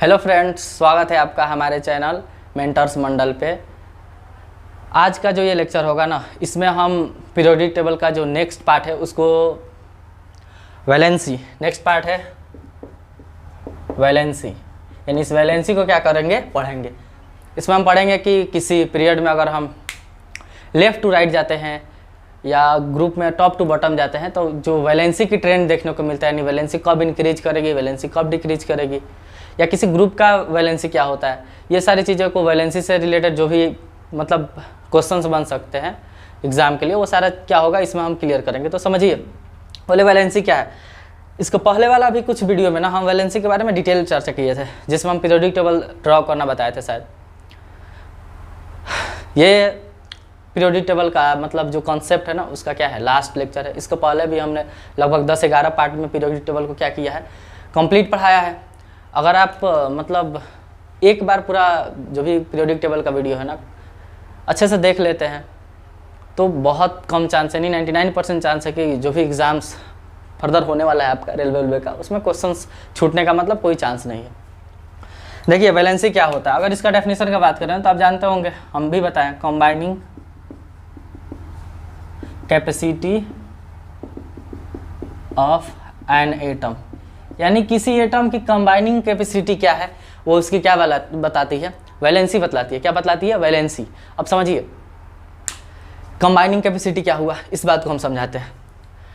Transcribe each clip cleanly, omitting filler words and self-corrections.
Hello friends, स्वागत है आपका हमारे चैनल मेंटर्स मंडल पे। आज का जो ये लेक्चर होगा ना, इसमें हम पीरियोडिक टेबल का जो नेक्स्ट पार्ट है उसको वैलेंसी, नेक्स्ट पार्ट है वैलेंसी, यानी इस वैलेंसी को क्या करेंगे, पढ़ेंगे। इसमें हम पढ़ेंगे कि किसी पीरियड में अगर हम लेफ़्ट टू राइट जाते हैं या ग्रुप में टॉप टू बॉटम जाते हैं तो जो वैलेंसी की ट्रेंड देखने को मिलता है, यानी वैलेंसी कब इंक्रीज करेगी, वैलेंसी कब डिक्रीज करेगी, या किसी ग्रुप का वैलेंसी क्या होता है, ये सारी चीज़ों को वैलेंसी से रिलेटेड जो भी मतलब क्वेश्चंस बन सकते हैं एग्जाम के लिए, वो सारा क्या होगा इसमें हम क्लियर करेंगे। तो समझिए बोले वैलेंसी क्या है। इसको पहले वाला भी कुछ वीडियो में ना हम वैलेंसी के बारे में डिटेल चर्चा किए थे, जिसमें हम पीरियोडिक टेबल ड्रॉ करना बताए थे शायद। ये पीरियोडिक टेबल का मतलब जो कॉन्सेप्ट है ना, उसका क्या है, लास्ट लेक्चर है। इसको पहले भी हमने लगभग 10-11 पार्ट में पीरियोडिक टेबल को क्या किया है, कंप्लीट पढ़ाया है। अगर आप मतलब एक बार पूरा जो भी पीरियोडिक टेबल का वीडियो है ना अच्छे से देख लेते हैं तो बहुत कम चांस है, नहीं 99% चांस है कि जो भी एग्ज़ाम्स फर्दर होने वाला है आपका रेलवे का, उसमें क्वेश्चंस छूटने का मतलब कोई चांस नहीं है। देखिए वैलेंसी क्या होता है। अगर इसका डेफिनेशन का बात करें तो आप जानते होंगे, हम भी बताएं, combining capacity of an atom, यानी किसी एटम की कंबाइनिंग कैपेसिटी क्या है वो उसकी क्या बताती है, वैलेंसी बतलाती है। क्या बतलाती है, वैलेंसी। अब समझिए कंबाइनिंग कैपेसिटी क्या हुआ, इस बात को हम समझाते हैं।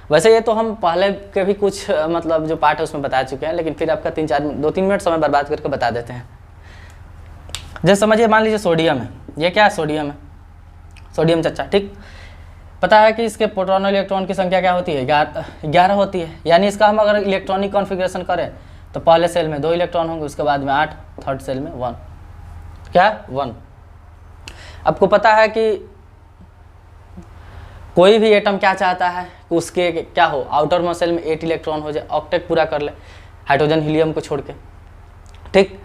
वैसे ये तो हम पहले के भी कुछ मतलब जो पार्ट है उसमें बता चुके हैं, लेकिन फिर आपका 2-3 मिनट समय बर्बाद करके बता देते हैं। जैसे समझिए, मान लीजिए सोडियम है, ये क्या है, सोडियम है, सोडियम चच्चा, ठीक। पता है कि इसके प्रोटॉन और इलेक्ट्रॉन की संख्या क्या होती है, 11 होती है। यानी इसका हम अगर इलेक्ट्रॉनिक कॉन्फ़िगरेशन करें तो पहले सेल में 2 इलेक्ट्रॉन होंगे, उसके बाद में 8, थर्ड सेल में 1, क्या 1। आपको पता है कि कोई भी एटम क्या चाहता है कि उसके क्या हो, आउटर मोस्ट सेल में 8 इलेक्ट्रॉन हो जाए, ऑक्टेट पूरा कर ले हाइड्रोजन हीलियम को छोड़ के, ठीक।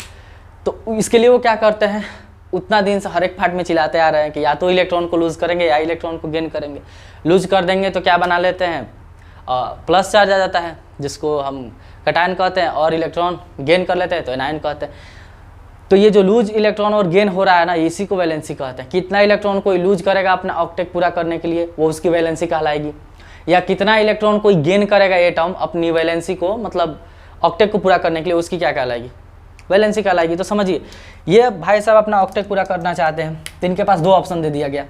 तो इसके लिए वो क्या करते हैं, उतना दिन से हर एक पार्ट में चिल्लाते आ रहे हैं कि या तो इलेक्ट्रॉन को लूज करेंगे या इलेक्ट्रॉन को गेन करेंगे। लूज कर देंगे तो क्या बना लेते हैं, प्लस चार्ज आ जाता है जिसको हम कैटायन कहते हैं, और इलेक्ट्रॉन गेन कर लेते हैं तो एनायन कहते हैं। तो ये जो लूज इलेक्ट्रॉन और गेन हो रहा है ना, इसी को वैलेंसी कहते हैं। कितना इलेक्ट्रॉन कोई लूज करेगा अपना ऑक्टेट पूरा करने के लिए, वो उसकी वैलेंसी कहलाएगी, या कितना इलेक्ट्रॉन कोई गेन करेगा एटम अपनी वैलेंसी को मतलब ऑक्टेट को पूरा करने के लिए, उसकी क्या कहलाएगी, वैलेंसी कहलाएगी। तो समझिए ये भाई साहब अपना ऑक्टेट पूरा करना चाहते हैं तो इनके पास 2 ऑप्शन दे दिया गया,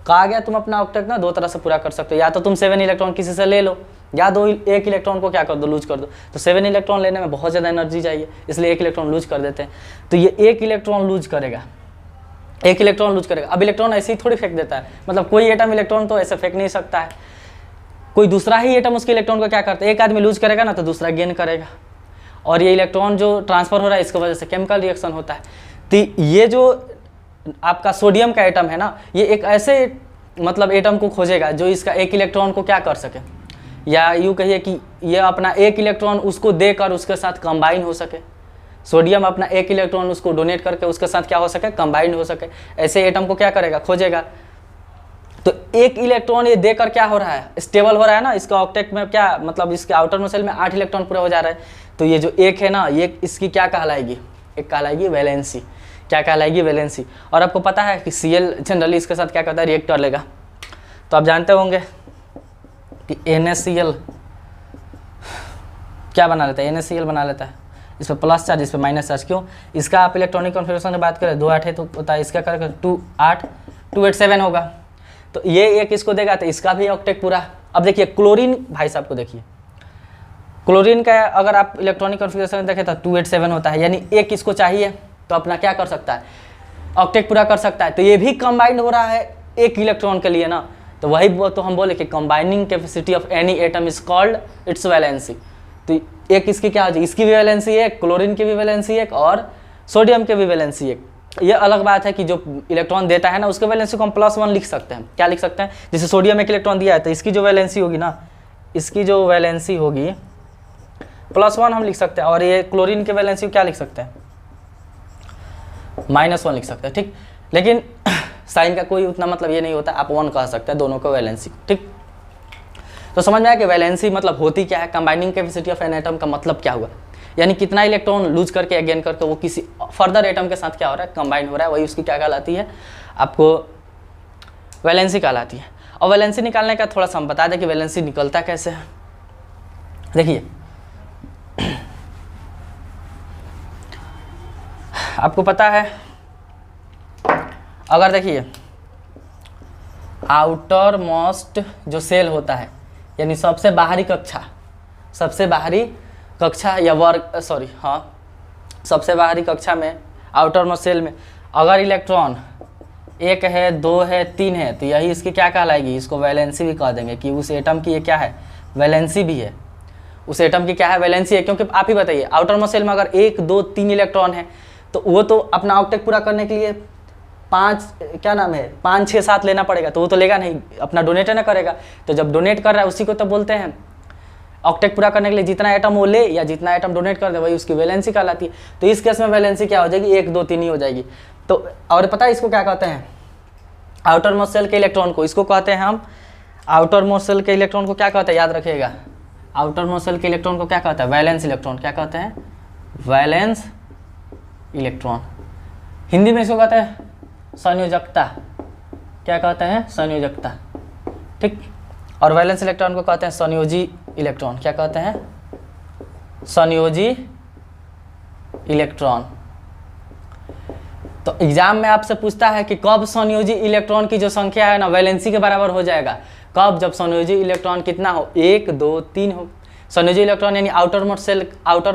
कहा गया तुम अपना ऑक्टेट ना 2 तरह से पूरा कर सकते हो, या तो तुम 7 इलेक्ट्रॉन किसी से ले लो, या 1 इलेक्ट्रॉन को क्या कर दो, लूज कर दो। तो 7 इलेक्ट्रॉन लेने में बहुत ज़्यादा एनर्जी चाहिए, इसलिए 1 इलेक्ट्रॉन लूज कर देते हैं। तो ये 1 इलेक्ट्रॉन लूज करेगा, 1 इलेक्ट्रॉन लूज करेगा। अब इलेक्ट्रॉन ऐसे ही थोड़ी फेंक देता है, मतलब कोई एटम इलेक्ट्रॉन तो ऐसे फेंक नहीं सकता है, कोई दूसरा ही एटम उसके इलेक्ट्रॉन को क्या करता है, एक आदमी लूज करेगा ना तो दूसरा गेन करेगा, और ये इलेक्ट्रॉन जो ट्रांसफर हो रहा है इसकी वजह से केमिकल रिएक्शन होता है। तो ये जो आपका सोडियम का एटम है ना, ये एक ऐसे मतलब एटम को खोजेगा जो इसका 1 इलेक्ट्रॉन को क्या कर सके, या यूँ कहिए कि ये अपना 1 इलेक्ट्रॉन उसको देकर उसके साथ कंबाइन हो सके। सोडियम अपना 1 इलेक्ट्रॉन उसको डोनेट करके उसके साथ क्या हो सके, कंबाइन हो सके। ऐसे एटम को क्या करेगा, खोजेगा। तो 1 इलेक्ट्रॉन ये देकर क्या हो रहा है, स्टेबल हो रहा है ना, इसका ऑक्टेट में क्या मतलब इसके आउटर मोस्ट सेल में 8 इलेक्ट्रॉन पूरा हो जा रहा है। तो ये जो 1 है ना, ये इसकी क्या कहलाएगी, एक कहलाएगी वैलेंसी। क्या कहलाएगी, वैलेंसी। और आपको पता है कि Cl जनरली इसके साथ क्या करता है, रिएक्ट कर लेगा। तो आप जानते होंगे कि NaCl क्या बना लेता है, NaCl बना लेता है, इस पर प्लस चार्ज, इस पर माइनस चार्ज। क्यों, इसका आप इलेक्ट्रॉनिक कॉन्फ़िगरेशन की बात करें 2 8 है तो होता है, इसका करें 2 8 2 8 7 होगा। तो ये एक इसको देगा तो इसका भी ऑक्टेट पूरा। अब देखिए क्लोरीन, भाई साहब को देखिए, क्लोरीन का अगर आप इलेक्ट्रॉनिक कॉन्फ़िगरेशन देखें तो 2 8 7 होता है, यानी एक इसको चाहिए तो अपना क्या कर सकता है, ऑक्टेट पूरा कर सकता है। तो ये भी कंबाइंड हो रहा है 1 इलेक्ट्रॉन के लिए ना, तो वही तो हम बोले कि combining capacity of any atom is called its valency. तो एक इसकी क्या हो जाए, इसकी भी वैलेंसी एक, क्लोरीन की भी वैलेंसी एक, और सोडियम की भी वैलेंसी एक। ये अलग बात है कि जो इलेक्ट्रॉन देता है ना उसके वैलेंसी को हम +1 लिख सकते हैं। क्या लिख सकते हैं, जैसे सोडियम 1 इलेक्ट्रॉन दिया है तो इसकी जो वैलेंसी होगी ना, इसकी जो वैलेंसी होगी +1 हम लिख सकते हैं, और ये क्लोरीन की वैलेंसी क्या लिख सकते हैं, -1 लिख सकते हैं, ठीक। लेकिन साइन का कोई उतना मतलब ये नहीं होता, आप 1 कह सकते हैं दोनों को वैलेंसी, ठीक। तो समझ में आया कि वैलेंसी मतलब होती क्या है, combining capacity of an atom का मतलब क्या हुआ। यानी कितना इलेक्ट्रॉन लूज करके या गेन करके वो किसी फर्दर एटम के साथ क्या हो रहा है, कंबाइन हो रहा है, वही उसकी क्या कहलाती है, आपको वैलेंसी कहलाती है। और वैलेंसी निकालने का थोड़ा सा हम बता दें कि वैलेंसी निकलता कैसे है। देखिए आपको पता है, अगर देखिए आउटर मोस्ट जो सेल होता है, यानी सबसे बाहरी कक्षा या वर्ग, सॉरी हाँ, सबसे बाहरी कक्षा में आउटर मोस्ट सेल में अगर इलेक्ट्रॉन 1 है, 2 है, 3 है, तो यही इसकी क्या कहलाएगी, इसको वैलेंसी भी कह देंगे कि उस एटम की ये क्या है, वैलेंसी भी है, उस एटम की क्या है, वैलेंसी है। क्योंकि आप ही बताइए आउटर मोस्ट सेल में अगर 1, 2, 3 इलेक्ट्रॉन है तो वो तो अपना ऑक्टेट पूरा करने के लिए 5 6 7 लेना पड़ेगा, तो वो तो लेगा नहीं, अपना डोनेट ना करेगा। तो जब डोनेट कर रहा है उसी को तो बोलते हैं ऑक्टेट पूरा करने के लिए जितना एटम वो ले या जितना एटम डोनेट कर दे वही उसकी वैलेंसी कहलाती है। तो इस केस में वैलेंसी क्या हो जाएगी, 1, 2, 3 ही हो जाएगी। तो और पता है इसको क्या कहते हैं, आउटर मोस्ट सेल के इलेक्ट्रॉन को, इसको कहते हैं हम आउटर मोस्ट सेल के इलेक्ट्रॉन को क्या कहते हैं, याद रखिएगा, आउटर मोस्ट सेल के इलेक्ट्रॉन को क्या कहते हैं, वैलेंस इलेक्ट्रॉन। क्या कहते हैं, वैलेंस इलेक्ट्रॉन। हिंदी में इसको कहते हैं संयोजकता। क्या कहते हैं, संयोजकता, ठीक। और वैलेंस इलेक्ट्रॉन को कहते हैं संयोजी इलेक्ट्रॉन। क्या कहते हैं, संयोजी इलेक्ट्रॉन। तो एग्जाम में आपसे पूछता है कि कब संयोजी इलेक्ट्रॉन की जो संख्या है ना वैलेंसी के बराबर हो जाएगा, कब, जब संयोजी इलेक्ट्रॉन कितना हो, 1, 2, 3 हो। संयोजी इलेक्ट्रॉन यानी आउटर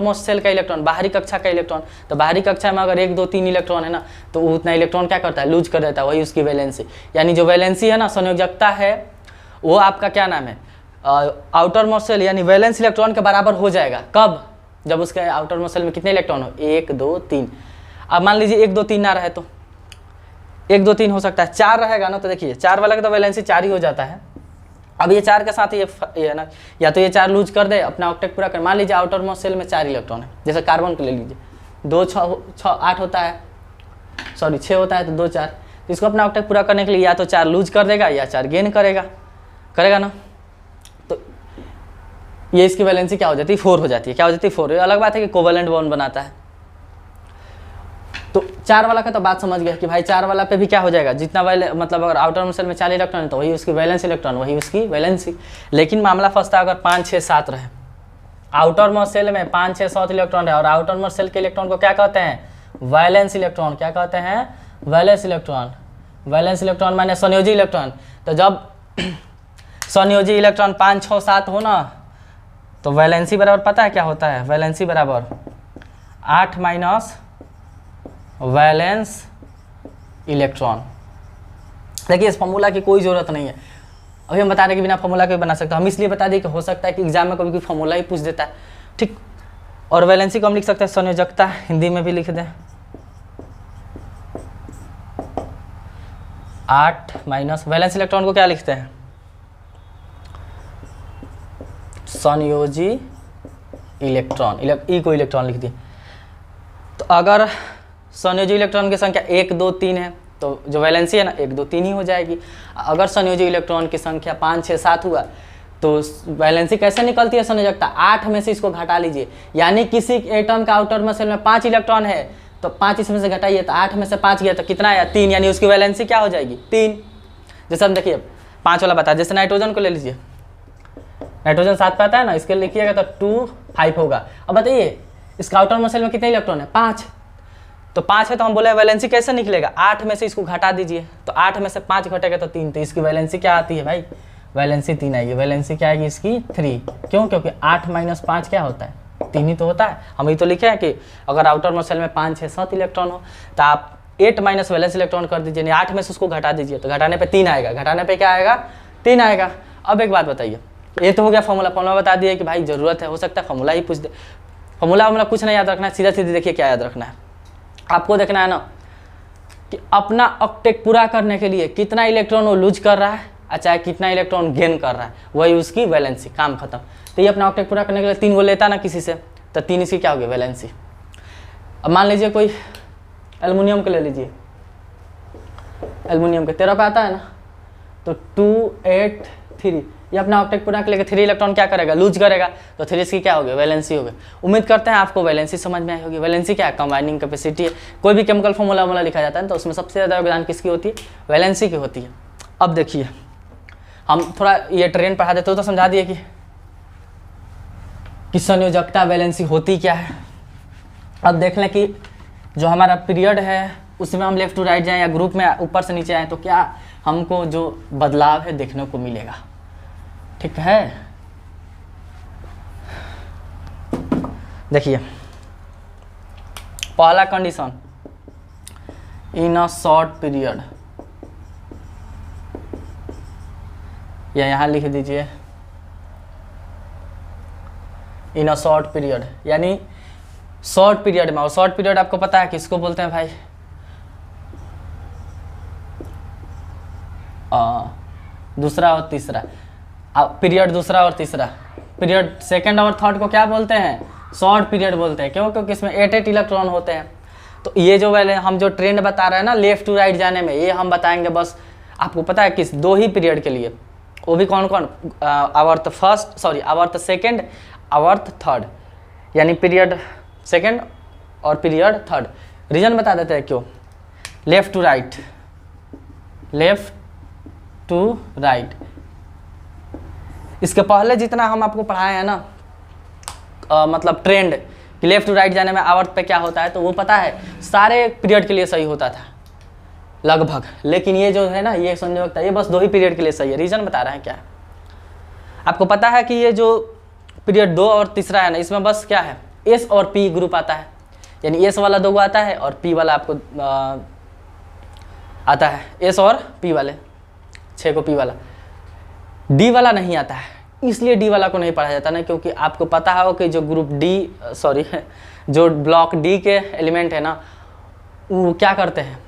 मोस्ट सेल का इलेक्ट्रॉन, बाहरी कक्षा का इलेक्ट्रॉन। तो बाहरी कक्षा में अगर 1, 2, 3 इलेक्ट्रॉन है ना, तो उतना इलेक्ट्रॉन क्या करता है, लूज कर देता है, वही उसकी वैलेंसी। यानी जो वैलेंसी है ना, संयोजकता है, वो आपका क्या नाम है, आउटर मोस्ट सेल यानी वैलेंस इलेक्ट्रॉन के बराबर हो जाएगा। कब, जब उसके आउटर मोस्ट सेल में कितने इलेक्ट्रॉन हो, 1, 2, 3। अब मान लीजिए 1, 2, 3 ना रहे तो 1, 2, 3 हो सकता है, 4 रहेगा ना, तो देखिए 4 वाला का तो वैलेंसी 4 ही हो जाता है। अब ये 4 के साथ ये है ना, या तो ये 4 लूज कर दे अपना ऑक्टेट पूरा कर। मान लीजिए आउटर मोस्ट सेल में 4 इलेक्ट्रॉन है, जैसे कार्बन को ले लीजिए, 2, 6, 8 होता है, सॉरी 6 होता है, तो 2, 4। तो इसको अपना ऑक्टेट पूरा करने के लिए या तो 4 लूज कर देगा या 4 गेन करेगा ना। तो ये इसकी वैलेंसी क्या हो जाती है, 4 हो जाती है। क्या हो जाती है, 4। अलग बात है कि कोवेलेंट बॉन्ड बनाता है। तो 4 वाला का तो बात समझ गए कि भाई 4 वाला पे भी क्या हो जाएगा, जितना मतलब अगर आउटर मोस्ट सेल में 4 इलेक्ट्रॉन है तो वही उसकी वैलेंस इलेक्ट्रॉन, वही उसकी वैलेंसी। लेकिन मामला फंसता है अगर 5, 6, 7 रहे, आउटर मोस्ट सेल में 5, 6, 7 इलेक्ट्रॉन है और आउटर मोस्ट सेल के इलेक्ट्रॉन को क्या कहते हैं, वैलेंस इलेक्ट्रॉन। क्या कहते हैं, वैलेंस इलेक्ट्रॉन। वैलेंस इलेक्ट्रॉन माने संयोजी इलेक्ट्रॉन। तो जब संयोजी इलेक्ट्रॉन 5, 6, 7 हो ना, तो वैलेंसी बराबर पता है क्या होता है, वैलेंसी बराबर 8 माइनस वैलेंस इलेक्ट्रॉन। देखिए इस फॉर्मूला की कोई ज़रूरत नहीं है, अभी हम बता रहे कि बिना फॉर्मूला के भी बना सकते हैं। हम इसलिए बता दें कि हो सकता है कि एग्जाम में कभी कोई फॉर्मूला ही पूछ देता है, ठीक। और वैलेंसी को हम लिख सकते हैं संयोजकता, हिंदी में भी लिख दें 8 माइनस वैलेंस इलेक्ट्रॉन को क्या लिखते हैं, संयोजी इलेक्ट्रॉन। ई को इलेक्ट्रॉन लिख दिए। तो अगर संयोजी इलेक्ट्रॉन की संख्या 1, 2, 3 है तो जो वैलेंसी है ना 1, 2, 3 ही हो जाएगी। अगर संयोजी इलेक्ट्रॉन की संख्या 5, 6, 7 हुआ तो वैलेंसी कैसे निकलती है, संयोजकता 8 में से इसको घटा लीजिए। यानी किसी एटम का आउटर मोस्ट सेल में 5 इलेक्ट्रॉन है तो 5 इसमें से घटाइए तो 8 में से 5 गया तो कितना आया, 3। यानी उसकी वैलेंसी क्या हो जाएगी, 3। जैसे हम देखिए 5 वाला बता, जैसे नाइट्रोजन को ले लीजिए, नाइट्रोजन 7 पे आता है ना, इसके लिखिएगा तो 2, 5 होगा। अब बताइए इसका आउटर मोस्ट सेल में कितने इलेक्ट्रॉन है, 5। तो 5 है तो हम बोले वैलेंसी कैसे निकलेगा, 8 में से इसको घटा दीजिए तो 8 में से 5 घटेगा तो 3। तो इसकी वैलेंसी क्या आती है भाई, वैलेंसी 3 आएगी। वैलेंसी क्या आएगी इसकी, 3। क्यों, क्योंकि 8 माइनस 5 क्या होता है, 3 ही तो होता है। हम ये तो लिखे हैं कि अगर आउटर मोस्ट सेल में 5, 6, 7 इलेक्ट्रॉन हो तो आप 8 माइनस वैलेंस इलेक्ट्रॉन कर दीजिए, यानी 8 में से उसको घटा दीजिए तो घटाने पे 3 आएगा। घटाने पे क्या आएगा, 3 आएगा। अब एक बात बताइए, ये तो हो गया फॉर्मूला बता दिए कि भाई ज़रूरत है, हो सकता है फॉर्मूला ही पूछ दे। फॉर्मूला कुछ नहीं याद रखना है, सीधा सीधे देखिए क्या याद रखना है आपको। देखना है ना कि अपना ऑक्टेट पूरा करने के लिए कितना इलेक्ट्रॉन वो लूज कर रहा है, चाहे कितना इलेक्ट्रॉन गेन कर रहा है, वही उसकी वैलेंसी, काम खत्म। तो ये अपना ऑक्टेट पूरा करने के लिए 3 वो लेता ना किसी से, तो 3 इसकी क्या होगी, वैलेंसी। अब मान लीजिए कोई एल्युमिनियम को ले लीजिए, एल्युमिनियम के 13 पे आता है ना, तो 2, 8, 3 ये अपना ऑक्टेट पूरा कर लेगा, 3 इलेक्ट्रॉन क्या करेगा, लूज करेगा, तो 3 इसकी क्या होगी, वैलेंसी होगी। उम्मीद करते हैं आपको वैलेंसी समझ में आई होगी। वैलेंसी क्या है, कंबाइनिंग कैपेसिटी है। कोई भी केमिकल फॉर्मूला लिखा जाता है तो उसमें सबसे ज़्यादा योगदान किसकी होती है, वैलेंसी की होती है। अब देखिए हम थोड़ा ये ट्रेंड पढ़ा देते हो तो समझा दिए कि संयोजकता वैलेंसी होती क्या है। अब देख लें कि जो हमारा पीरियड है उसमें हम लेफ्ट टू राइट जाएं या ग्रुप में ऊपर से नीचे आए तो क्या हमको जो बदलाव है देखने को मिलेगा, ठीक है। देखिए पहला condition, in a short period, या यहाँ लिख दीजिए इन अ शॉर्ट पीरियड, यानी शॉर्ट पीरियड में। और शॉर्ट पीरियड आपको पता है किसको बोलते हैं भाई, दूसरा और तीसरा पीरियड, दूसरा और तीसरा पीरियड, सेकंड और थर्ड को क्या बोलते हैं, शॉर्ट पीरियड बोलते हैं। क्यों, क्योंकि इसमें 8 इलेक्ट्रॉन होते हैं। तो ये जो वाले हम जो ट्रेंड बता रहे हैं ना लेफ्ट टू राइट जाने में, ये हम बताएंगे बस आपको पता है किस 2 ही पीरियड के लिए, वो भी कौन कौन, आवर्त फर्स्ट, सॉरी आवर्त सेकेंड, आवर्त थर्ड, यानी पीरियड सेकेंड और पीरियड थर्ड। रीजन बता देते हैं क्यों, left to right, left to right. इसके पहले जितना हम आपको पढ़ाए हैं ना मतलब ट्रेंड कि लेफ्ट टू राइट जाने में आवर्त पे क्या होता है, तो वो पता है सारे पीरियड के लिए सही होता था लगभग। लेकिन ये जो है ना ये संयोजकता, ये बस 2 ही पीरियड के लिए सही है। रीजन बता रहे हैं क्या है, आपको पता है कि ये जो पीरियड 2 और तीसरा है ना, इसमें बस क्या है, एस और पी ग्रुप आता है, यानी एस वाला 2 आता है और पी वाला आपको आता है, एस और पी वाले 6 को पी वाला, डी वाला नहीं आता है। इसलिए डी वाला को नहीं पढ़ा जाता ना, क्योंकि आपको पता हो कि जो ग्रुप डी, सॉरी जो ब्लॉक डी के एलिमेंट है ना, वो क्या करते हैं,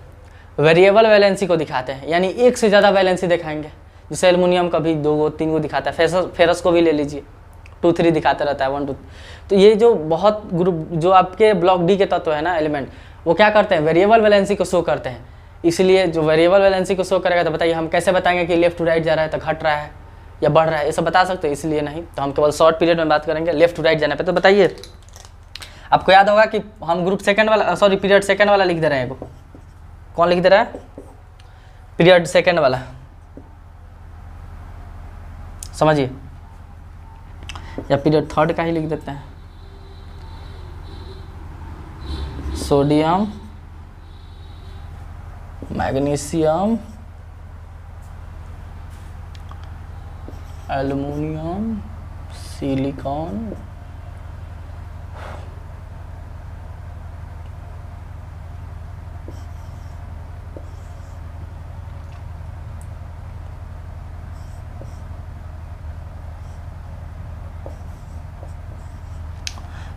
वेरिएबल वैलेंसी को दिखाते हैं, यानी एक से ज़्यादा वैलेंसी दिखाएंगे। जैसे एल्युमिनियम का भी 2 3 को दिखाता है, फेरस को भी ले लीजिए 2 3 दिखाता रहता है 1 2। तो ये जो बहुत ग्रुप जो आपके ब्लॉक डी के तत्व है ना एलिमेंट, वो क्या करते हैं, वेरिएबल वैलेंसी को शो करते हैं। इसलिए जो वेरिएबल वैलेंसी को शो करेगा तो बताइए हम कैसे बताएंगे कि लेफ्ट टू राइट जा रहा है तो घट रहा है या बढ़ रहा है, ये सब बता सकते हैं। इसलिए नहीं, तो हम केवल शॉर्ट पीरियड में बात करेंगे लेफ्ट टू राइट जाने पे। तो बताइए आपको याद होगा कि हम ग्रुप सेकंड वाला, सॉरी पीरियड सेकंड वाला लिख दे रहे हैं, कौन लिख दे रहा है, पीरियड सेकंड वाला, समझिए, या पीरियड थर्ड का ही लिख देते हैं, सोडियम, मैग्नीशियम, एल्युमिनियम, सिलिकॉन,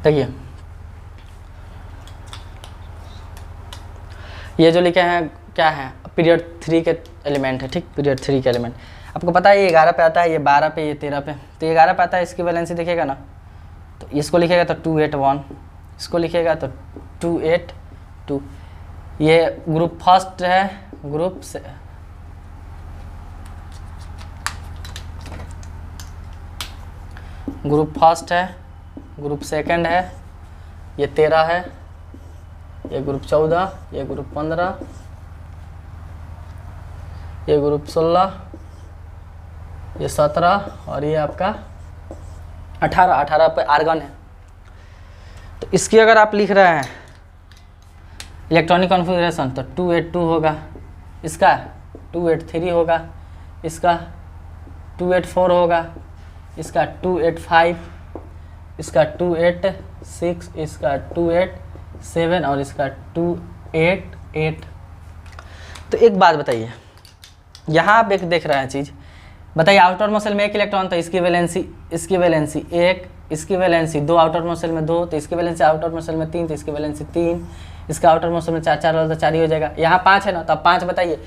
देखिए ये जो लिखे हैं क्या है, पीरियड 3 के एलिमेंट है, ठीक, पीरियड 3 के एलिमेंट। आपको पता है ये 11 पे आता है, ये 12 पे, ये 13 पे। तो ये 11 पे आता है, इसकी वैलेंसी देखिएगा ना, तो इसको लिखेगा तो 281, इसको लिखेगा तो 282। ये ग्रुप फर्स्ट है, ग्रुप से ग्रुप फर्स्ट है, ग्रुप सेकंड है, ये 13 है, ये ग्रुप 14, ये ग्रुप 15, ये ग्रुप 16, ये 17 और ये आपका 18 पे आर्गन है। तो इसकी अगर आप लिख रहे हैं इलेक्ट्रॉनिक कॉन्फ़िगरेशन तो 282 होगा, इसका 283 होगा, इसका 284 होगा, इसका 285, इसका 286, इसका 287 और इसका 288। तो एक बात बताइए, यहाँ आप एक देख रहे हैं चीज़, बताइए आउटर मसल में 1 इलेक्ट्रॉन तो इसकी वैलेंसी 1, इसकी वैलेंसी 2, आउटर मसल में 2 तो इसकी वैलेंसी आउटर मसल में 3 तो इसकी वैलेंसी 3, इसका आउटर मसल में 4 वाला तो 4 ही हो जाएगा। यहाँ 5 है ना, तो अब 5 बताइए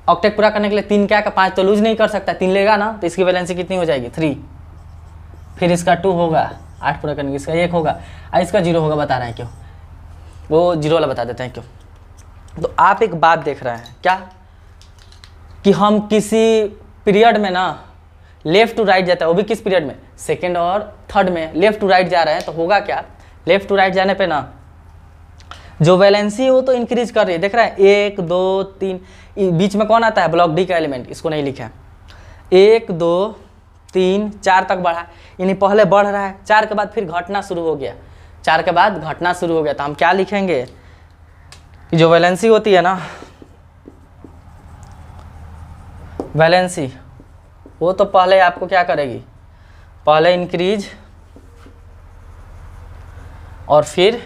ऑक्टेट पूरा करने के लिए 3 क्या का 5 तो लूज नहीं कर सकता, 3 लेगा ना, तो इसकी वैलेंसी कितनी हो जाएगी 3, फिर इसका 2 होगा 8 पूरा करने के, इसका 1 होगा और इसका 0 होगा। बता रहे हैं क्यों, वो 0 वाला बता देते हैं क्यों। तो आप एक बात देख रहे हैं क्या, कि हम किसी पीरियड में ना लेफ्ट टू राइट जाता है, वो भी किस पीरियड में, सेकेंड और थर्ड में लेफ्ट टू राइट जा रहे हैं, तो होगा क्या, लेफ्ट टू राइट जाने पे ना जो वैलेंसी है वो तो इंक्रीज कर रही है, देख रहा है 1 2 3, बीच में कौन आता है, ब्लॉक डी का एलिमेंट, इसको नहीं लिखा है, 1 2 3 4 तक बढ़ा, यानी पहले बढ़ रहा है, 4 के बाद फिर घटना शुरू हो गया, 4 के बाद घटना शुरू हो गया, तो हम क्या लिखेंगे कि जो वैलेंसी होती है ना, वैलेंसी वो तो पहले आपको क्या करेगी, पहले इंक्रीज और फिर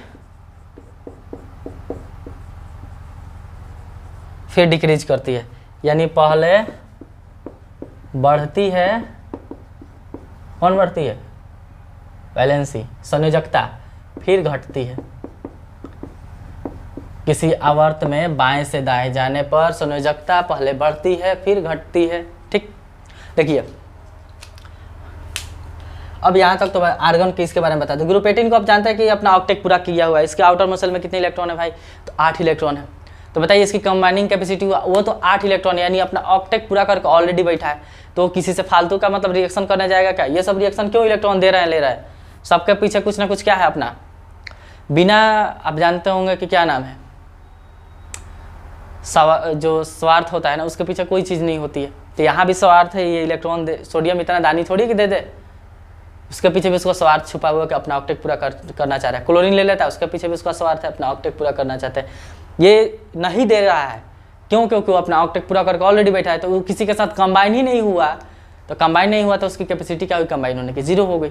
डिक्रीज करती है, यानी पहले बढ़ती है, कौन बढ़ती है, वैलेंसी संयोजकता, फिर घटती है, किसी आवर्त में बाएं से दाएं जाने पर संयोजकता पहले बढ़ती है फिर घटती है। ठीक, देखिए अब यहाँ तक तो भाई आर्गन की इसके बारे में बता दो। ग्रुप 18 को आप जानते हैं कि अपना ऑक्टेट पूरा किया हुआ है, इसके आउटर मसल में कितने इलेक्ट्रॉन है भाई, तो 8 इलेक्ट्रॉन है, तो बताइए इसकी कंबाइनिंग कैपेसिटी हुआ वो तो 8 इलेक्ट्रॉन, यानी अपना ऑक्टेट पूरा करके ऑलरेडी बैठा है, तो किसी से फालतू का मतलब रिएक्शन करने जाएगा क्या, ये सब रिएक्शन क्यों इलेक्ट्रॉन दे रहे हैं ले रहा है, सबके पीछे कुछ ना कुछ क्या है अपना, बिना आप जानते होंगे कि क्या नाम है, जो स्वार्थ होता है ना उसके पीछे कोई चीज़ नहीं होती है, तो यहाँ भी स्वार्थ है, ये इलेक्ट्रॉन दे, सोडियम इतना दानी थोड़ी कि दे दे, उसके पीछे भी उसका स्वार्थ छुपा हुआ कि अपना ऑक्टेट पूरा करना चाह रहा है, क्लोरीन ले लेता है उसके पीछे भी उसका स्वार्थ है, अपना ऑक्टेट पूरा करना चाहते हैं, ये नहीं दे रहा है क्यों, क्योंकि वो अपना ऑक्टेट पूरा करके ऑलरेडी बैठा है, तो वो किसी के साथ कंबाइन ही नहीं हुआ, तो कंबाइन नहीं हुआ तो उसकी कैपेसिटी क्या हुई, कंबाइन होने की 0 हो गई।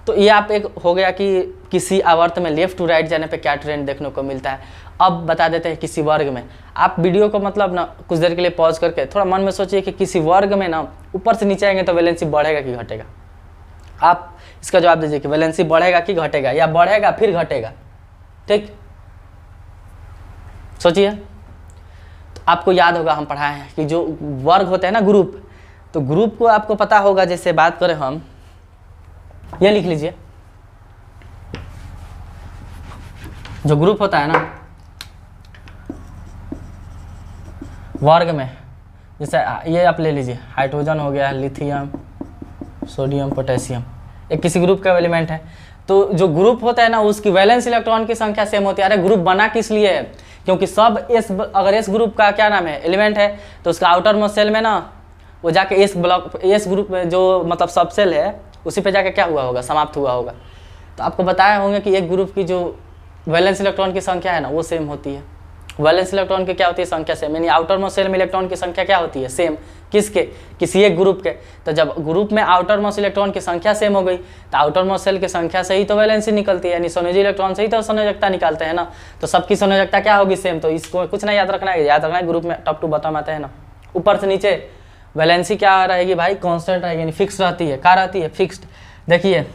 तो ये आप एक हो गया कि किसी आवर्त में लेफ्ट टू राइट जाने पे क्या ट्रेंड देखने को मिलता है। अब बता देते हैं किसी वर्ग में, आप वीडियो को मतलब ना कुछ देर के लिए पॉज करके थोड़ा मन में सोचिए कि किसी वर्ग में ना ऊपर से नीचे आएंगे तो वैलेंसी बढ़ेगा कि घटेगा, आप इसका जवाब दीजिए कि वैलेंसी बढ़ेगा कि घटेगा, या बढ़ेगा फिर घटेगा। ठीक, सोचिए। तो आपको याद होगा हम पढ़ाए हैं कि जो वर्ग होते हैं ना ग्रुप, तो ग्रुप को आपको पता होगा, जैसे बात करें हम, ये लिख लीजिए, जो ग्रुप होता है ना वर्ग में, जैसे ये आप ले लीजिए, हाइड्रोजन हो गया, लिथियम, सोडियम, पोटेशियम, एक किसी ग्रुप का एलिमेंट है, तो जो ग्रुप होता है ना उसकी वैलेंस इलेक्ट्रॉन की संख्या सेम होती है। अरे ग्रुप बना किस लिए है, क्योंकि सब एस, अगर एस ग्रुप का क्या नाम है एलिमेंट है, तो उसका आउटर मोस्ट सेल में ना वो जाके एस ब्लॉक, एस ग्रुप में जो मतलब सब सेल है उसी पे जाके क्या हुआ होगा, समाप्त हुआ होगा। तो आपको बताया होंगे कि एक ग्रुप की जो वैलेंस इलेक्ट्रॉन की संख्या है ना वो सेम होती है, वैलेंस इलेक्ट्रॉन की क्या होती है, संख्या सेम, यानी आउटर मोस्ट सेल में इलेक्ट्रॉन की संख्या क्या होती है, सेम, किसके, किसी एक ग्रुप के। तो जब ग्रुप में आउटर मोस्ट इलेक्ट्रॉन की संख्या सेम हो गई, तो आउटर मोस्ट सेल की संख्या से ही तो वैलेंसी निकलती है, यानी संयोजी इलेक्ट्रॉन से ही तो संयोजकता निकालते हैं ना, तो सबकी संयोजकता क्या होगी, सेम। तो इसको कुछ नहीं याद रखना है, याद रखना है ग्रुप में टॉप टू बॉटम आते हैं ना, ऊपर से नीचे वैलेंसी क्या रहेगी भाई, कॉन्स्टेंट रहेगी, यानी फिक्स रहती है, क्या रहती है, फिक्स्ड। देखिए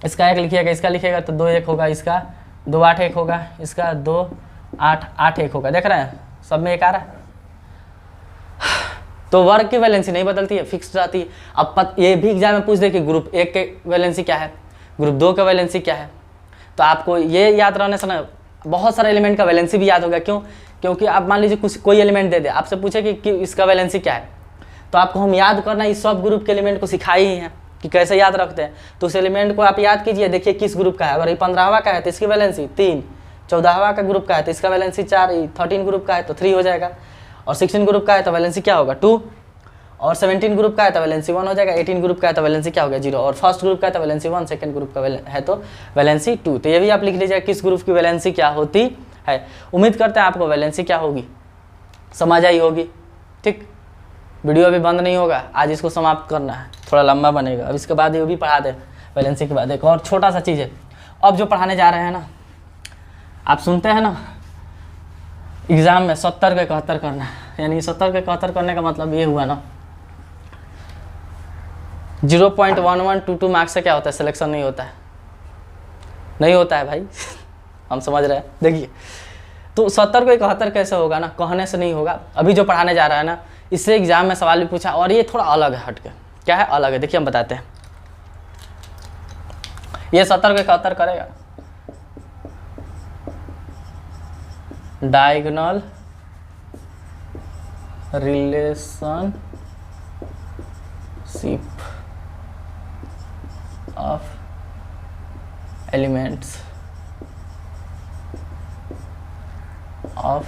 इसका 1 लिखिएगा, इसका लिखिएगा तो 2 1 होगा, इसका 2 8 1 होगा, इसका 2 8 8 1 होगा, देख रहे हैं सब में 1 आ रहा है। तो वर्ग की वैलेंसी नहीं बदलती है, फिक्स्ड रहती है। अब ये भी एग्जाम में पूछ दे कि ग्रुप 1 के वैलेंसी क्या है, ग्रुप 2 का वैलेंसी क्या है, तो आपको ये याद रहने से ना बहुत सारे एलिमेंट का वैलेंसी भी याद होगा। क्यों, क्योंकि आप मान लीजिए कुछ कोई एलिमेंट दे दे, आपसे पूछे कि इसका वैलेंसी क्या है, तो आपको हम याद करना इस सब ग्रुप के एलिमेंट को सिखाई ही हैं कि कैसे याद रखते हैं। तो उस एलिमेंट को आप याद कीजिए, देखिए किस ग्रुप का है, अगर ये 15वां का है तो इसकी वैलेंसी 3, 14वां का ग्रुप का है तो इसका वैलेंसी 4, 13 ग्रुप का है तो 3 हो जाएगा, और 16 ग्रुप का है तो वैलेंसी क्या होगा 2, और 17 ग्रुप का है तो वैलेंसी 1 हो जाएगा, 18 ग्रुप का है तो वैलेंसी क्या हो गया 0, और फर्स्ट ग्रुप का है तो वैलेंसी 1, सेकंड ग्रुप का है तो वैलेंसी 2। तो ये भी आप लिख लीजिएगा किस ग्रुप की वैलेंसी क्या होती है। उम्मीद करते हैं आपको वैलेंसी क्या होगी समझ आई होगी। ठीक, वीडियो अभी बंद नहीं होगा, आज इसको समाप्त करना है, थोड़ा लंबा बनेगा। अब इसके बाद ये भी पढ़ा दे, वैलेंसी के बाद एक और छोटा सा चीज़ है। अब जो पढ़ाने जा रहे हैं ना, आप सुनते हैं ना एग्ज़ाम में 70 के 71 करना है, यानी 70 के 71 करने का मतलब ये हुआ ना 0.1122 मार्क्स से क्या होता है, सिलेक्शन नहीं होता है, नहीं होता है भाई हम समझ रहे हैं। देखिए तो 70 को 71 कैसे होगा ना, कहने से नहीं होगा। अभी जो पढ़ाने जा रहा है ना इससे एग्जाम में सवाल भी पूछा, और ये थोड़ा अलग है, हटके क्या है, अलग है। देखिए हम बताते हैं, ये 70 को 71 करेगा, डायगोनल रिलेशनशिप एलिमेंट्स ऑफ,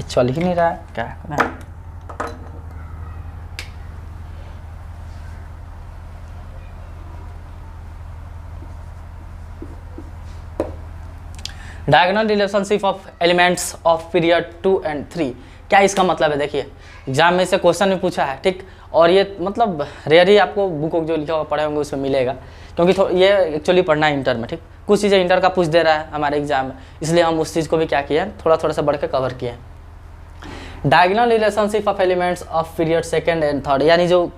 चल ही नहीं रहा है क्या है? Diagonal relationship of elements of period 2 and 3, क्या इसका मतलब है? देखिए एग्जाम में से क्वेश्चन में पूछा है, ठीक, और ये मतलब रेयर ही आपको बुक जो लिखा हुआ पढ़े होंगे उसमें मिलेगा, क्योंकि ये एक्चुअली पढ़ना है इंटर में, ठीक, कुछ चीज़ें इंटर का पूछ दे रहा है हमारे एग्जाम में, इसलिए हम उस चीज़ को भी क्या किया है, थोड़ा थोड़ा सा बढ़ के कवर किए हैं। Diagonal relationship of elements of period 2nd and 3rd, यानी जो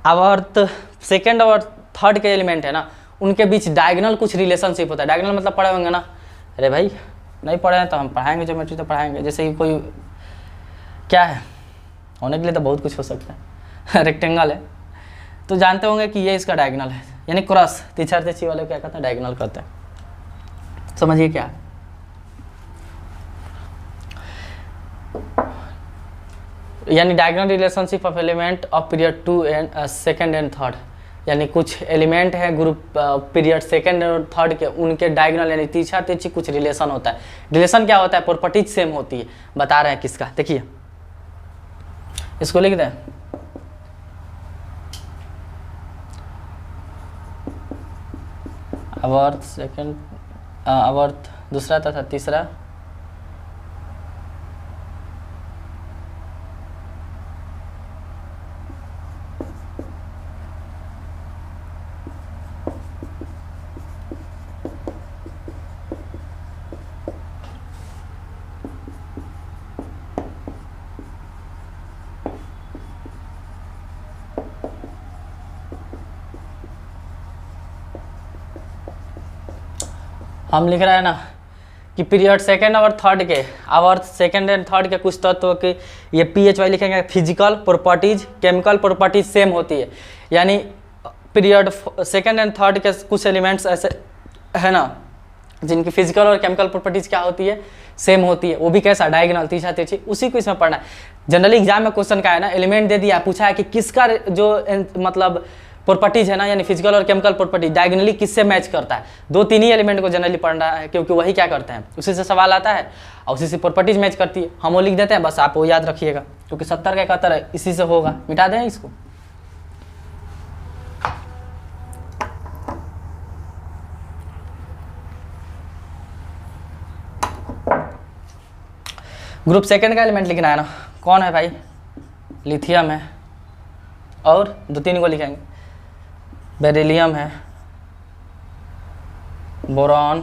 आवर्त 2nd और 3rd के एलिमेंट है ना, उनके बीच डायगोनल कुछ रिलेशनशिप होता है। डायगोनल मतलब पढ़े होंगे ना? अरे भाई नहीं पढ़े हैं तो हम पढ़ाएंगे, ज्योमेट्री तो पढ़ाएंगे। जैसे कि कोई क्या है, होने के लिए तो बहुत कुछ हो सकता है रेक्टेंगल है तो जानते होंगे कि ये इसका डायगोनल है, यानी क्रॉस तिरछा तिरछी वाले क्या कहते हैं, डायगोनल करते हैं। समझिए क्या, यानी diagonal relationship of element of period 2nd and 3rd, यानी कुछ एलिमेंट है ग्रुप पीरियड 2nd और 3rd के, उनके डायगोनल यानी तिरछा तिरछी कुछ रिलेशन होता है। रिलेशन क्या होता है? प्रॉपर्टीज सेम होती है। बता रहे हैं किसका, देखिए इसको लिख दें, आवर्त 2nd, आवर्त दूसरा तथा तीसरा हम लिख रहे हैं ना कि पीरियड 2nd और 3rd के, आवर्त 2nd and 3rd के कुछ तत्वों की ये PHY लिखेंगे, physical properties chemical properties same होती है। यानी पीरियड 2nd and 3rd के कुछ एलिमेंट्स ऐसे है ना जिनकी फिजिकल और केमिकल प्रॉपर्टीज क्या होती है, सेम होती है। वो भी कैसा, डायगोनल तिरछा तिरछी, उसी को इसमें पढ़ना है। जनरली एग्जाम में क्वेश्चन का है ना, एलिमेंट दे दिया, पूछा है कि किसका जो मतलब प्रॉपर्टीज है ना, यानी फिजिकल और केमिकल प्रॉपर्टीज डायगोनली किससे मैच करता है। 2-3 ही एलिमेंट को जनरली पढ़ना है, क्योंकि वही क्या करते हैं, उसी से सवाल आता है और उसी से प्रॉपर्टीज मैच करती है। हम वो लिख देते हैं, बस आप वो याद रखिएगा, क्योंकि 70 का 71 इसी से होगा। मिटा दें इसको, ग्रुप 2nd का एलिमेंट लिखना है ना, कौन है भाई, लिथियम है, और 2-3 को लिखेंगे, बेरिलियम है, बोरॉन,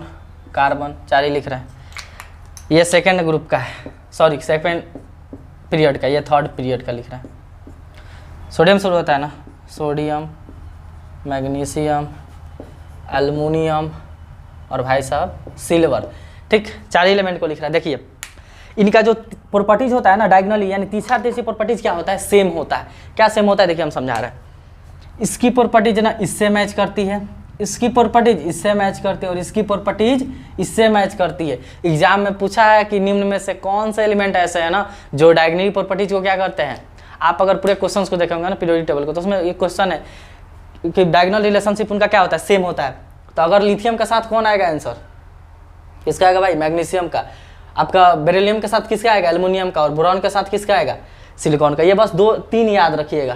कार्बन, 4 ही लिख रहे हैं। ये 2nd ग्रुप का है, सॉरी 2nd पीरियड का, ये 3rd पीरियड का लिख रहे हैं। सोडियम शुरू होता है ना, सोडियम, मैग्नीशियम, एल्युमिनियम और भाई साहब सिल्वर, ठीक, 4 एलिमेंट को लिख रहा है। देखिए इनका जो प्रॉपर्टीज होता है ना डायगोनली, यानी तिरछा तिरछी प्रॉपर्टीज क्या होता है, सेम होता है। क्या सेम होता है, देखिए हम समझा रहे हैं। इसकी प्रॉपर्टीज ना इससे मैच करती है, इसकी प्रॉपर्टीज इससे मैच करती है, और इसकी प्रॉपर्टीज इससे मैच करती है। एग्जाम में पूछा है कि निम्न में से कौन सा एलिमेंट ऐसे है ना जो डायगोनली प्रॉपर्टीज को क्या करते हैं। आप अगर पूरे क्वेश्चन को देखेंगे ना पीरियोडिक टेबल को, तो उसमें एक क्वेश्चन है कि डायगोनल रिलेशनशिप उनका क्या होता है, सेम होता है। तो अगर लिथियम के साथ कौन आएगा आंसर, किसका आएगा भाई, मैग्नीशियम का। आपका बेरिलियम के साथ किसका आएगा, एल्युमिनियम का। और बोरॉन के साथ किसका आएगा, सिलिकॉन का। ये बस 2-3 याद रखिएगा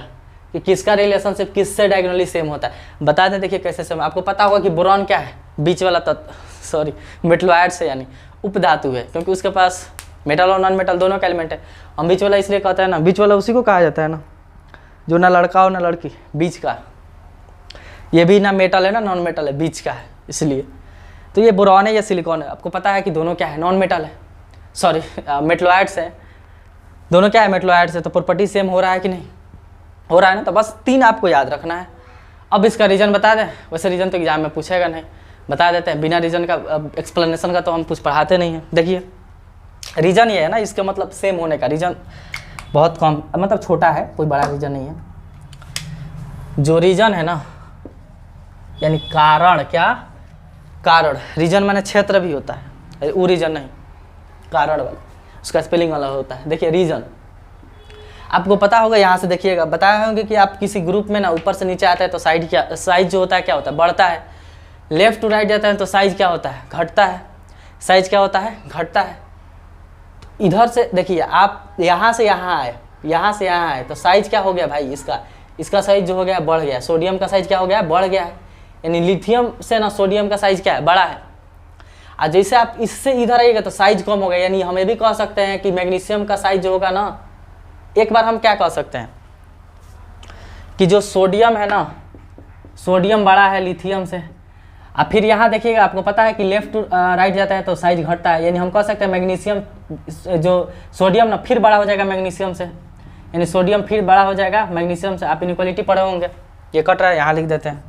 कि किसका रिलेशनशिप किससे डायगोनली सेम होता है। बता दें देखिए कैसे सेम। आपको पता होगा कि बोरॉन क्या है, बीच वाला तत्व, सॉरी मेटलॉइड से, यानी उपधातु है, क्योंकि उसके पास मेटल और नॉन मेटल दोनों का एलिमेंट है। हम बीच वाला इसलिए कहते हैं ना, बीच वाला उसी को कहा जाता है ना जो ना लड़का हो ना लड़की, बीच का। ये भी ना मेटल है ना नॉन मेटल है, बीच का है, इसलिए। तो ये बोरॉन है या सिलिकॉन है, आपको पता है कि दोनों क्या है, नॉन मेटल है, सॉरी मेटलॉइड्स है, दोनों क्या है, मेटलॉइड्स है। तो प्रॉपर्टी सेम हो रहा है कि नहीं, हो रहा है ना। तो बस 3 आपको याद रखना है। अब इसका रीजन बता दें, वैसे रीजन तो एग्जाम में पूछेगा नहीं, बता देते हैं। बिना रीजन का एक्सप्लेनेशन का तो हम कुछ पढ़ाते नहीं हैं। देखिए रीजन ये है ना, इसका मतलब सेम होने का रीजन बहुत कम, मतलब छोटा है, कोई बड़ा रीजन नहीं है। जो रीजन है ना, यानी कारण, क्या कारण, रीजन माने क्षेत्र भी होता है, वो रीजन नहीं, कारण वाला, उसका स्पेलिंग वाला होता है। देखिए रीजन, आपको पता होगा, यहाँ से देखिएगा, बताए होंगे कि आप किसी ग्रुप में ना ऊपर से नीचे आता है तो साइज जो होता है क्या होता है, बढ़ता है। लेफ्ट टू राइट जाता है तो साइज क्या होता है, घटता है। साइज क्या होता है, घटता है। तो इधर से देखिए, आप यहाँ से यहाँ आए, यहाँ से यहाँ आए तो साइज क्या हो गया भाई, इसका साइज जो हो गया बढ़ गया। सोडियम का साइज क्या हो गया, बढ़ गया है। यानी लिथियम से ना सोडियम का साइज क्या है, बड़ा है। और जैसे आप इससे इधर आइएगा तो साइज कम हो गया। यानी हम ये भी कह सकते हैं कि मैग्नीशियम का साइज जो होगा ना, एक बार हम क्या कह सकते हैं कि जो सोडियम है ना, सोडियम बड़ा है लिथियम से। अब फिर यहाँ देखिएगा, आपको पता है कि लेफ्ट टू राइट जाता है तो साइज घटता है। यानी हम कह सकते हैं मैग्नीशियम जो सोडियम ना फिर बड़ा हो जाएगा मैग्नीशियम से, यानी सोडियम फिर बड़ा हो जाएगा मैग्नीशियम से। आप इनइक्वालिटी पढ़े होंगे, ये कट रहा है, यहाँ लिख देते हैं।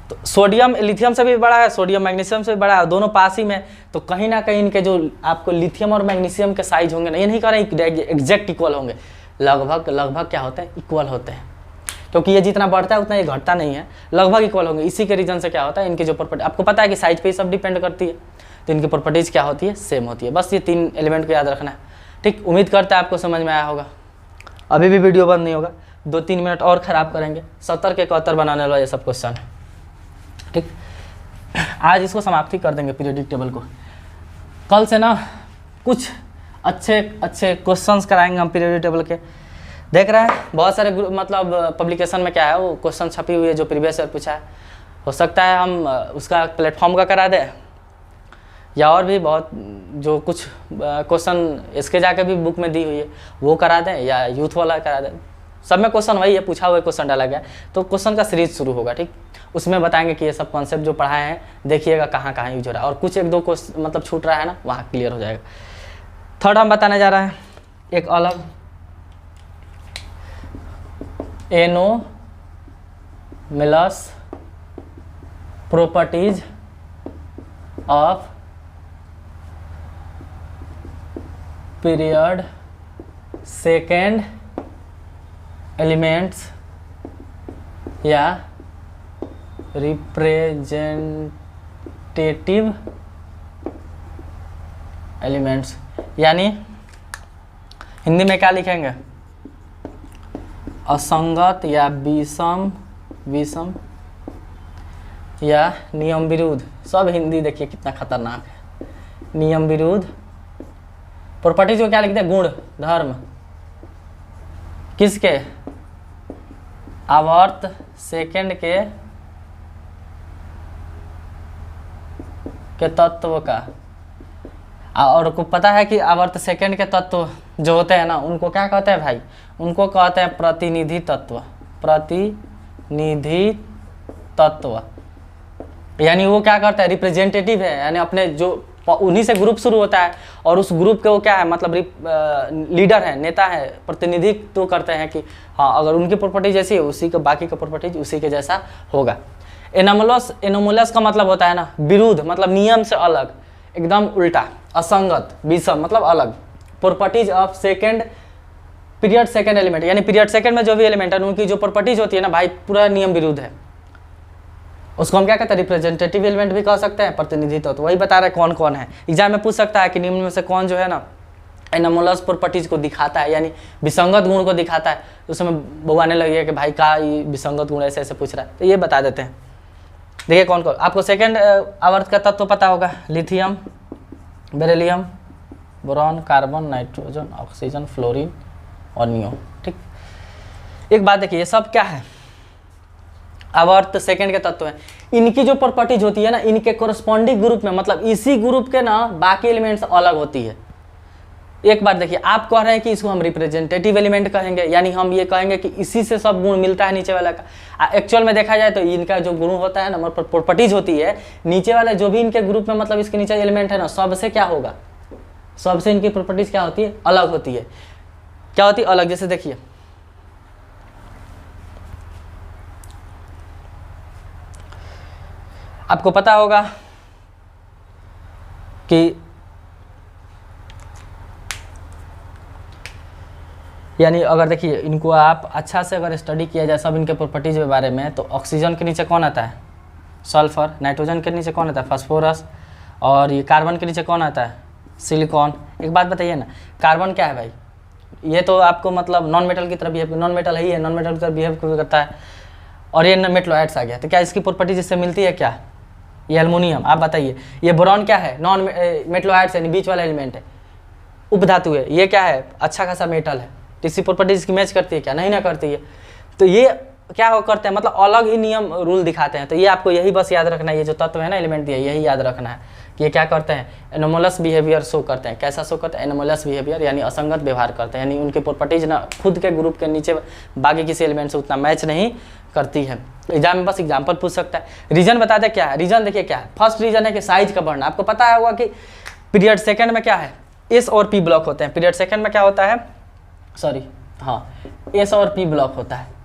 तो सोडियम लिथियम से भी बड़ा है, सोडियम मैग्नीशियम से भी बड़ा है, दोनों पास ही में। तो कहीं ना कहीं इनके जो आपको लिथियम और मैग्नीशियम के साइज होंगे ना, ये नहीं कह रहे एग्जैक्ट इक्वल होंगे, लगभग क्या होते हैं, इक्वल होते हैं। क्योंकि ये जितना बढ़ता है उतना ये घटता नहीं है, लगभग इक्वल होंगे। इसी के रीजन से क्या होता है, इनकी जो प्रॉपर्टी, आपको पता है कि साइज पे ही सब डिपेंड करती है, तो इनकी प्रॉपर्टीज क्या होती है, सेम होती है। बस ये 3 एलिमेंट को याद रखना है। ठीक, उम्मीद करता है आपको समझ में आया होगा। अभी भी वीडियो बंद नहीं होगा, 2-3 मिनट और ख़राब करेंगे। 70 के 71 बनाने वाला ये सब क्वेश्चन है। ठीक, आज इसको समाप्ति कर देंगे पीरियोडिक टेबल को। कल से ना कुछ अच्छे क्वेश्चंस कराएंगे हम पीरियोडिक टेबल के। देख रहे हैं बहुत सारे मतलब पब्लिकेशन में क्या है, वो क्वेश्चन छपी हुई है जो प्रीवियस ईयर पूछा है। हो सकता है हम उसका प्लेटफॉर्म का करा दें, या और भी बहुत जो कुछ क्वेश्चन इसके जाके भी बुक में दी हुई है वो करा दें, या यूथ वाला करा दें। सब में क्वेश्चन वही है, पूछा हुआ क्वेश्चन डाला गया। तो क्वेश्चन का सीरीज शुरू होगा। ठीक, उसमें बताएंगे कि ये सब कॉन्सेप्ट जो पढ़ाए हैं, देखिएगा कहाँ कहाँ यूज हो रहा है, और कुछ 1-2 क्वेश्चन मतलब छूट रहा है ना, वहाँ क्लियर हो जाएगा। थर्ड हम बताने जा रहे हैं एक अलग anomalous properties of period second elements या रिप्रेजेंटेटिव एलिमेंट्स। यानी हिंदी में क्या लिखेंगे, असंगत या विषम या नियम विरुद्ध। सब हिंदी देखिए कितना खतरनाक है। नियम विरुद्ध प्रॉपर्टीज को क्या लिखते हैं, गुण धर्म। किसके, आवर्त सेकंड के तत्व का। और को पता है कि आवर्त सेकंड के तत्व जो होते हैं ना, उनको क्या कहते हैं भाई, उनको कहते हैं प्रतिनिधि तत्व। प्रतिनिधि तत्व यानी वो क्या करता है, रिप्रेजेंटेटिव है, यानी अपने जो उन्हीं से ग्रुप शुरू होता है, और उस ग्रुप के वो क्या है, मतलब लीडर है, नेता है, प्रतिनिधित्व तो करते हैं कि हाँ अगर उनकी प्रॉपर्टी जैसी है उसी का बाकी का प्रॉपर्टीज उसी के जैसा होगा। एनोमलस का मतलब होता है ना विरुद्ध, मतलब नियम से अलग, एकदम उल्टा, असंगत, विषम मतलब अलग। Properties of second period second element, यानी पीरियड सेकेंड में जो भी एलिमेंट है उनकी जो प्रॉपर्टीज होती है ना भाई, पूरा नियम विरुद्ध है। उसको हम क्या कहते हैं, रिप्रेजेंटेटिव एलिमेंट भी कह सकते हैं, प्रतिनिधित्व। तो वही बता रहे कौन कौन है। एग्जाम में पूछ सकता है कि निम्न में से कौन जो है ना एनोमलस प्रॉपर्टीज को दिखाता है, यानी विसंगत गुण को दिखाता है। तो उसमें बउआने लगे कि भाई का ये विसंगत गुण ऐसे ऐसे पूछ रहा है, तो ये बता देते हैं। देखिए कौन कौन, आपको सेकेंड आवर्त का तत्व पता होगा, lithium, beryllium, boron, carbon, nitrogen, oxygen, fluorine और नियो। ठीक, एक बात देखिए, ये सब क्या है, आवर्त सेकंड के तत्व हैं। इनकी जो प्रॉपर्टीज होती है ना, इनके कोरस्पॉन्डिंग ग्रुप में, मतलब इसी ग्रुप के ना बाकी एलिमेंट्स अलग होती है। एक बार देखिए, आप कह रहे हैं कि इसको हम रिप्रेजेंटेटिव एलिमेंट कहेंगे, यानी हम ये कहेंगे कि इसी से सब गुण मिलता है नीचे वाला का। एक्चुअल में देखा जाए तो इनका जो गुण होता है ना, मतलब प्रॉपर्टीज होती है, नीचे वाले जो भी इनके ग्रुप में मतलब इसके नीचे एलिमेंट है ना, सबसे क्या होगा, सबसे इनकी प्रॉपर्टीज क्या होती है, अलग होती है। क्या होती है, अलग। जैसे देखिए आपको पता होगा कि यानी अगर देखिए इनको आप अच्छा से अगर स्टडी किया जाए सब इनके प्रॉपर्टीज के बारे में, तो ऑक्सीजन के नीचे कौन आता है, सल्फर। नाइट्रोजन के नीचे कौन आता है, फास्फोरस। और ये कार्बन के नीचे कौन आता है, सिलिकॉन। एक बात बताइए ना, कार्बन क्या है भाई, ये तो आपको मतलब नॉन मेटल की तरफ बिहेव, नॉन मेटल ही है, नॉन मेटल की तरफ बिहेव करता है, और ये मेटलॉइड्स आ गया। तो क्या इसकी प्रॉपर्टी इससे मिलती है क्या? ये एल्युमिनियम, आप बताइए। ये बोरॉन क्या है? नॉन मेटलॉइड्स यानी बीच वाला एलिमेंट है, उपधातु है। ये क्या है? अच्छा खासा मेटल है। तो इसी प्रॉपर्टी इसकी मैच करती है क्या? नहीं ना करती है। तो ये क्या हो करते हैं, मतलब अलग ही नियम रूल दिखाते हैं। तो ये आपको यही बस याद रखना है, ये जो तत्व है ना एलिमेंट दिया, यही याद रखना है कि ये क्या करते हैं, एनोमलस बिहेवियर शो करते हैं। कैसा शो करते हैं? एनोमलस बिहेवियर, यानी असंगत व्यवहार करते हैं, यानी उनकी प्रॉपर्टीज ना खुद के ग्रुप के नीचे बाकी किसी एलिमेंट से उतना मैच नहीं करती है। एग्जाम में बस एग्जाम्पल पूछ सकता है। रीजन बता दे क्या है? रीजन देखिए क्या है। फर्स्ट रीजन है कि साइज का बढ़ना। आपको पता होगा कि पीरियड सेकंड में क्या है, एस और पी ब्लॉक होते हैं। पीरियड सेकंड में क्या होता है, सॉरी हाँ, एस और पी ब्लॉक होता है।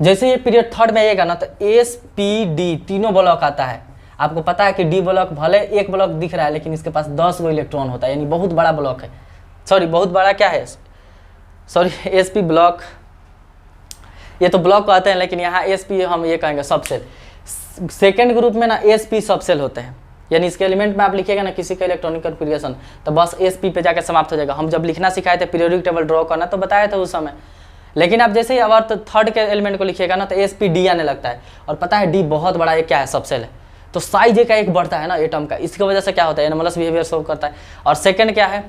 जैसे ये पीरियड थर्ड में आएगा ना तो एस पी डी तीनों ब्लॉक आता है। आपको पता है कि डी ब्लॉक भले एक ब्लॉक दिख रहा है लेकिन इसके पास 10 गो इलेक्ट्रॉन होता है, यानी बहुत बड़ा ब्लॉक है। सॉरी बहुत बड़ा क्या है, सॉरी एस पी ब्लॉक, ये तो ब्लॉक कहते हैं लेकिन यहाँ एस पी हम ये कहेंगे सबसेल। सेकेंड ग्रुप में ना एस पी सबसेल होते हैं, यानी इसके एलिमेंट में आप लिखिएगा ना किसी का इलेक्ट्रॉनिक कॉन्फ़िगरेशन तो बस एस पी पे जाकर समाप्त हो जाएगा। हम जब लिखना सिखाए थे पीरियोडिक टेबल ड्रॉ करना तो बताया था उस समय, लेकिन आप जैसे ही अब तो थर्ड के एलिमेंट को लिखिएगा ना तो एस पी डी आने लगता है। और पता है डी बहुत बड़ा एक क्या है, सबसेल है। तो साइज एक का एक बढ़ता है ना एटम का, इसकी वजह से क्या होता है, एनोमलस बिहेवियर शो करता है। और सेकंड क्या है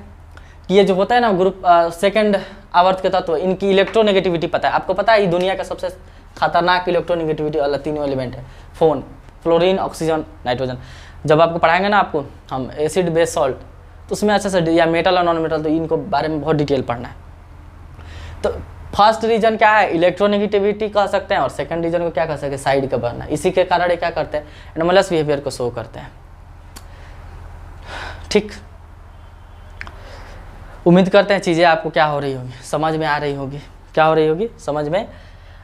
कि ये जो होता है ना ग्रुप सेकंड आवर्त के तत्व, इनकी इलेक्ट्रोनेगेटिविटी पता है। आपको पता है ये दुनिया का सबसे खतरनाक इलेक्ट्रोनेगेटिविटी वाला तीनों एलिमेंट है, फोन, फ्लोरीन, ऑक्सीजन, नाइट्रोजन। जब आपको पढ़ाएंगे ना आपको हम एसिड बेस सॉल्ट तो उसमें अच्छे से, या मेटल और नॉन मेटल, तो इनको बारे में बहुत डिटेल पढ़ना है। तो फर्स्ट रीजन क्या है, इलेक्ट्रोनेगेटिविटी कह सकते हैं, और सेकंड रीजन को क्या कह सकते हैं, साइड का बढ़ना। इसी के कारण ये क्या करते हैं, एनोमलस बिहेवियर को शो करते हैं। ठीक, उम्मीद करते हैं चीज़ें आपको क्या हो रही होंगी, समझ में आ रही होगी। क्या हो रही होगी, समझ में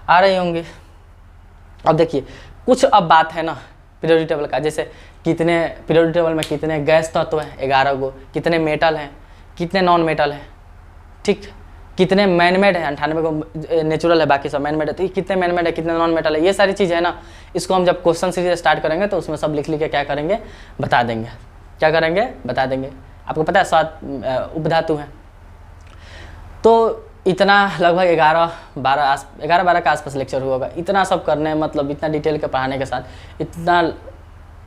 आ रही होंगी। अब देखिए कुछ अब बात है ना पीरियोडिक टेबल का, जैसे कितने पीरियोडिक टेबल में कितने गैस तत्व हैं 11 गो, कितने मेटल हैं, कितने नॉन मेटल हैं, ठीक, कितने मैनमेड है, 98 को नेचुरल है, बाकी सब मैनमेड है। तो कितने मैनमेड है, कितने नॉन मेटल है, ये सारी चीज़ है ना, इसको हम जब क्वेश्चन सीरीज स्टार्ट करेंगे तो उसमें सब लिख के क्या करेंगे, बता देंगे। क्या करेंगे, बता देंगे। आपको पता है 7 उपधातु हैं। तो इतना लगभग 11-12 के आसपास लेक्चर हुआ होगा। इतना सब करने मतलब इतना डिटेल के पढ़ाने के साथ, इतना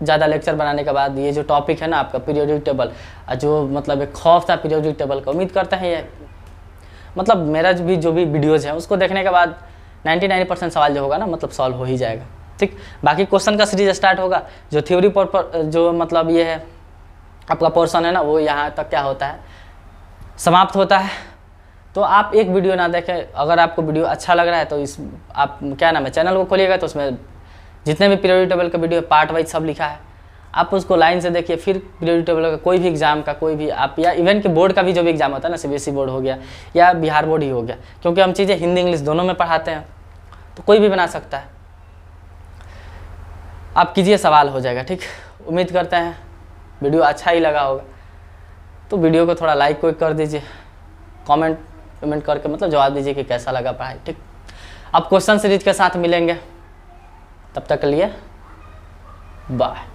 ज़्यादा लेक्चर बनाने के बाद ये जो टॉपिक है ना आपका पीरियोडिक टेबल, जो मतलब एक खौफ था पीरियोडिक टेबल का, उम्मीद करते हैं ये मतलब मेरा जो भी वीडियोज़ हैं उसको देखने के बाद 99% सवाल जो होगा ना मतलब सॉल्व हो ही जाएगा। ठीक, बाकी क्वेश्चन का सीरीज स्टार्ट होगा। जो थ्योरी पर जो मतलब ये है आपका पोर्शन है ना, वो यहाँ तक क्या होता है, समाप्त होता है। तो आप एक वीडियो ना देखें। अगर आपको वीडियो अच्छा लग रहा है तो इस आप क्या नाम है चैनल को खोलिएगा तो उसमें जितने भी पीरियोडिक टेबल का वीडियो पार्ट वाइज सब लिखा है, आप उसको लाइन से देखिए। फिर पीरियोडिक टेबल का कोई भी एग्जाम का कोई भी आप, या इवन के बोर्ड का भी जो भी एग्जाम होता है ना, सीबीएसई बोर्ड हो गया या बिहार बोर्ड ही हो गया, क्योंकि हम चीज़ें हिंदी इंग्लिश दोनों में पढ़ाते हैं तो कोई भी बना सकता है। आप कीजिए, सवाल हो जाएगा। ठीक, उम्मीद करते हैं वीडियो अच्छा ही लगा होगा। तो वीडियो को थोड़ा लाइक कोई कर दीजिए, कमेंट करके मतलब जवाब दीजिए कि कैसा लगा पढ़ाई। ठीक, अब क्वेश्चन सीरीज के साथ मिलेंगे, तब तक के लिए बाय।